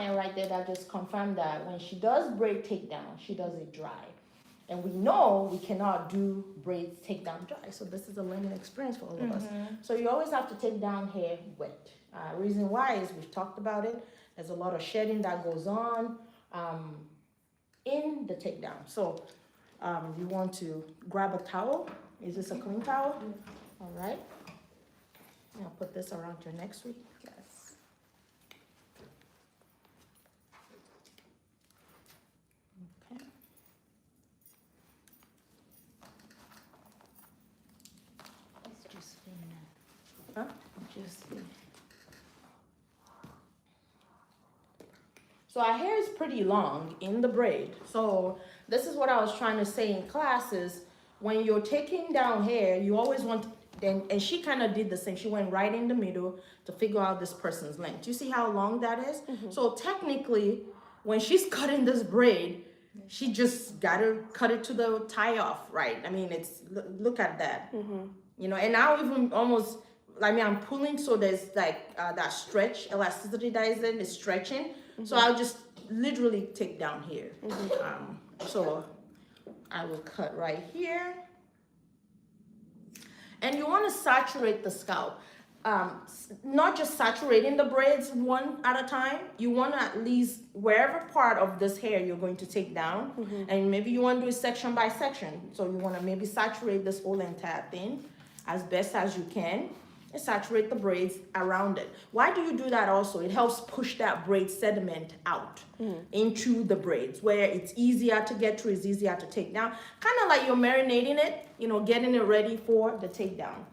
client right there that just confirmed that when she does braid takedown, she does it dry. And we know we cannot do braids takedown dry. So this is a learning experience for all of us. So you always have to take down hair wet. Reason why is we've talked about it. There's a lot of shedding that goes on in the takedown. So you want to grab a towel. Is this a clean towel? All right. I'll put this around your neck, sweet. Yes. Okay. It's just huh? Just. So our hair is pretty long in the braid. So this is what I was trying to say in classes. When you're taking down hair, you always want, and she kind of did the same. She went right in the middle to figure out this person's length. You see how long that is? So technically, when she's cutting this braid, she just got to cut it to the tie off, right? I mean, it's, look at that. You know, and now even almost, I mean, I'm pulling, so there's like that stretch, elasticity that is in, is stretching. So I'll just literally take down here. So I will cut right here. And you want to saturate the scalp. Not just saturating the braids one at a time. You want to at least, wherever part of this hair you're going to take down, and maybe you want to do it section by section. So you want to maybe saturate this whole entire thing as best as you can. And saturate the braids around it. Why do you do that also? It helps push that braid sediment out into the braids, where it's easier to get to, it's easier to take down. Kind of like you're marinating it, you know, getting it ready for the takedown.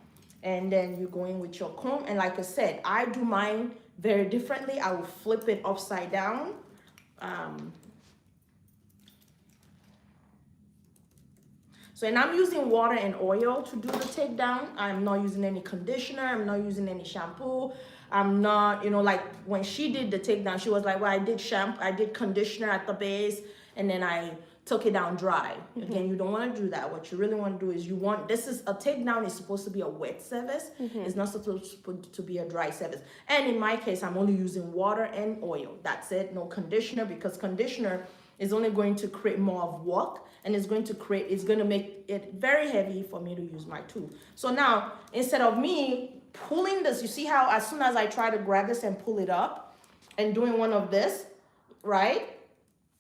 And then you're going with your comb. And like I said, I do mine very differently. I will flip it upside down. So, and I'm using water and oil to do the takedown. I'm not using any conditioner. I'm not using any shampoo. I'm not, you know, like when she did the takedown, she was like, well, I did shampoo, I did conditioner at the base, and then I took it down dry. Again, you don't want to do that. What you really want to do is you want, this is, a takedown is supposed to be a wet service. It's not supposed to be a dry service. And in my case, I'm only using water and oil. That's it. No conditioner, because conditioner is only going to create more of work, and it's going to make it very heavy for me to use my tool. So now, instead of me pulling this, you see how as soon as I try to grab this and pull it up and doing one of this, right?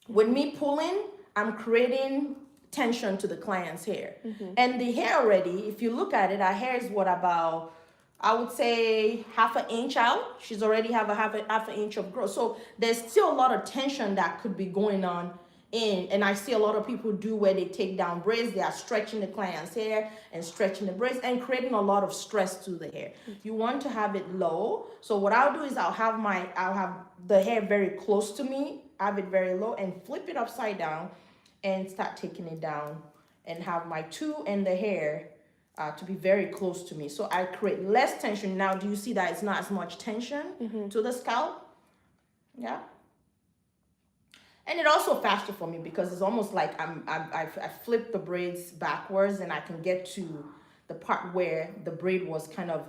With me pulling, I'm creating tension to the client's hair. And the hair already, if you look at it, our hair is what, about, I would say, half an inch out. She's already have a half an inch of growth. So there's still a lot of tension that could be going on and I see a lot of people do where they take down braids. They are stretching the client's hair and stretching the braids and creating a lot of stress to the hair. You want to have it low. So what I'll do is I'll have the hair very close to me, have it very low, and flip it upside down and start taking it down, and have my tool and the hair to be very close to me. So I create less tension. Now, do you see that it's not as much tension to the scalp? Yeah. And it also faster for me because it's almost like I flip the braids backwards, and I can get to the part where the braid was kind of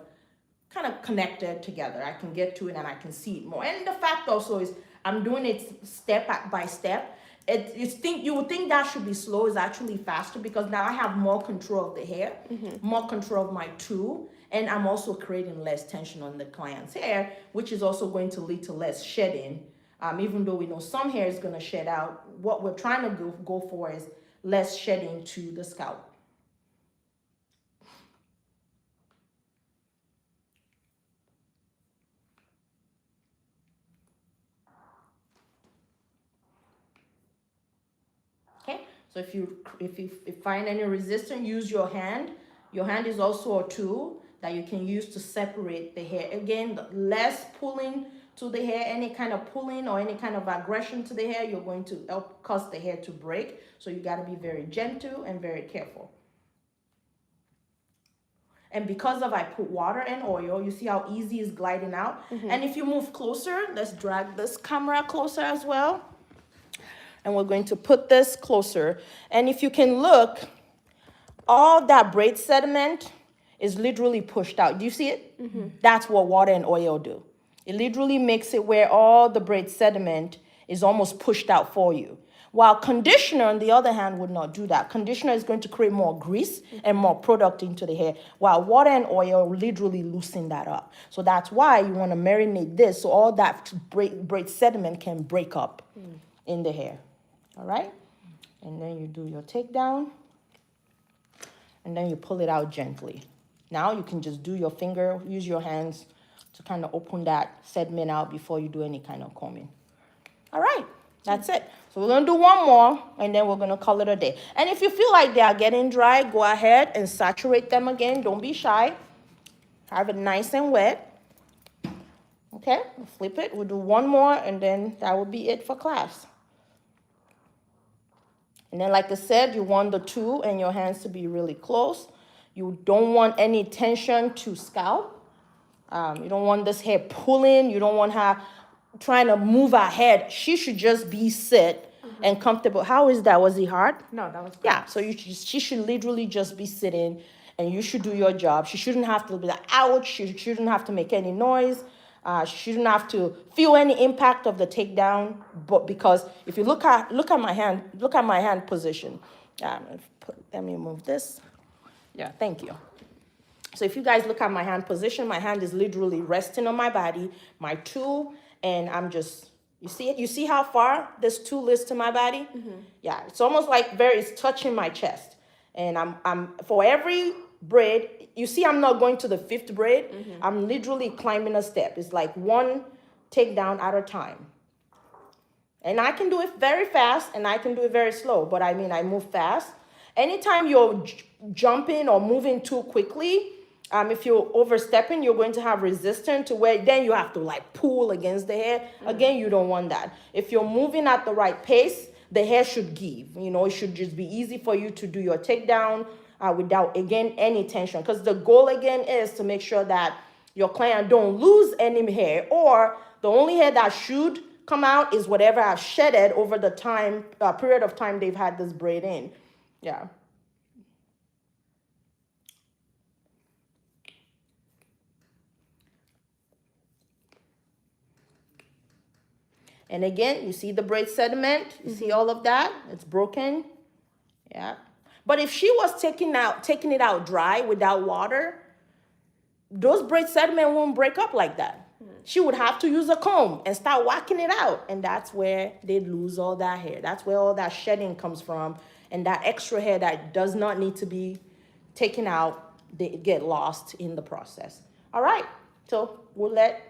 connected together. I can get to it and I can see it more. And the fact also is I'm doing it step by step. You would think that should be slow. It's actually faster because now I have more control of the hair, more control of my tool, and I'm also creating less tension on the client's hair, which is also going to lead to less shedding. Even though we know some hair is going to shed out, what we're trying to go for is less shedding to the scalp. Okay, so if you find any resistance, use your hand. Your hand is also a tool that you can use to separate the hair. Again, less pulling to the hair, any kind of pulling or any kind of aggression to the hair, you're going to help cause the hair to break. So you got to be very gentle and very careful. And because I put water and oil, you see how easy it's gliding out. And if you move closer, let's drag this camera closer as well. And we're going to put this closer. And if you can look, all that braid sediment is literally pushed out. Do you see it? That's what water and oil do. It literally makes it where all the braid sediment is almost pushed out for you. While conditioner, on the other hand, would not do that. Conditioner is going to create more grease and more product into the hair, while water and oil literally loosen that up. So that's why you want to marinate this so all that braid sediment can break up in the hair. All right? And then you do your takedown, and then you pull it out gently. Now you can just do your finger, use your hands to kind of open that sediment out before you do any kind of combing. All right, that's it. So we're going to do one more, and then we're going to call it a day. And if you feel like they are getting dry, go ahead and saturate them again. Don't be shy. Have it nice and wet. Okay, we'll flip it. We'll do one more, and then that will be it for class. And then, like I said, you want the two and your hands to be really close. You don't want any tension to scalp. You don't want this hair pulling. You don't want her trying to move her head. She should just be sit and comfortable. How is that? Was it hard? No, that was good. Yeah, so she should literally just be sitting, and you should do your job. She shouldn't have to be like, ouch. She shouldn't have to make any noise. She shouldn't have to feel any impact of the takedown. But because if you look at my hand position. Let me move this. Yeah, thank you. So if you guys look at my hand position, my hand is literally resting on my body, my tool, and I'm just, you see it? You see how far this tool is to my body? Yeah, it's almost like it's touching my chest. And I'm for every braid, you see I'm not going to the 5th braid. I'm literally climbing a step. It's like one takedown at a time. And I can do it very fast, and I can do it very slow, but I mean, I move fast. Anytime you're jumping or moving too quickly, if you're overstepping, you're going to have resistance to where then you have to like pull against the hair. Again, you don't want that. If you're moving at the right pace, the hair should give. You know, it should just be easy for you to do your takedown without, again, any tension. Because the goal, again, is to make sure that your client don't lose any hair, or the only hair that should come out is whatever I've shedded over the period of time they've had this braid in. Yeah. And again, you see the braid sediment. You see all of that? It's broken. Yeah. But if she was taking it out dry without water, those braid sediment won't break up like that. She would have to use a comb and start whacking it out. And that's where they'd lose all that hair. That's where all that shedding comes from. And that extra hair that does not need to be taken out, they get lost in the process. All right. So we'll let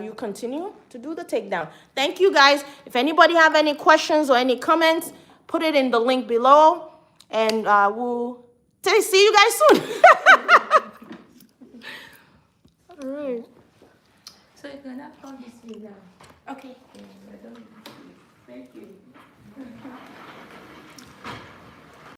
you continue to do the takedown. Thank you, guys. If anybody have any questions or any comments, put it in the link below. And we'll see you guys soon. All right. So you're gonna hold this video. Okay. Thank you.